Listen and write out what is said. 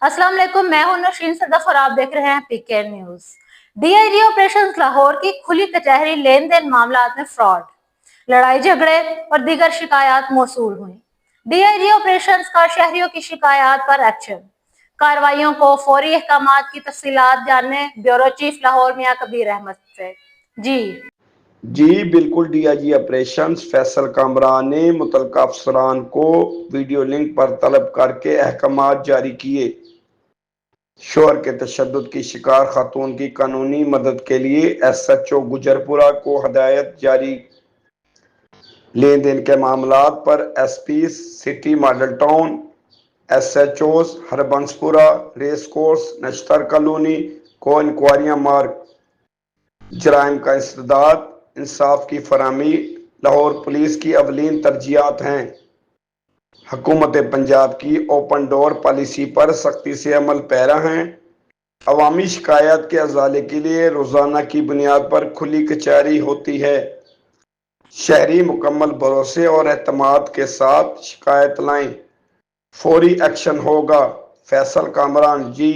अस्सलाम वालेकुम, मैं हूं नौशीन सदफ और आप देख रहे हैं पीके न्यूज। डीआईजी ऑपरेशन लाहौर की खुली कचहरी लेन देन मामला में फ्रॉड, लड़ाई झगड़े और दीगर शिकायत मौसूल हुई। डीआईजी ऑपरेशन का शहरियों की शिकायत पर एक्शन, कार्रवाइयों को फौरी अहकामात की तफसीलात जानने ब्यूरो चीफ लाहौर मियां कबीर अहमद से। जी बिल्कुल, डीआईजी ऑपरेशंस फैसल कामरान ने मुतल्लिका अफसरान को वीडियो लिंक पर तलब करके अहकामात जारी किए। शोहर के तशद्दुद की शिकार खातून की कानूनी मदद के लिए एसएचओ गुजरपुरा को हदायत जारी। लेन देन के मामलात पर S P city model town, SHOs Harbanspura, race course, Nishtar colony को इंक्वायरियां मार्क। जराइम का इंसदाद, इंसाफ की फराहमी लाहौर पुलिस की अवलीन तरजीहात हैं। हुकूमत पंजाब की ओपन डोर पॉलिसी पर सख्ती से अमल पैरा हैं। अवामी शिकायत के अजाले के लिए रोजाना की बुनियाद पर खुली कचहरी होती है। शहरी मुकम्मल भरोसे और एतमाद के साथ शिकायत लाएं, फौरी एक्शन होगा। फैसल कामरान जी।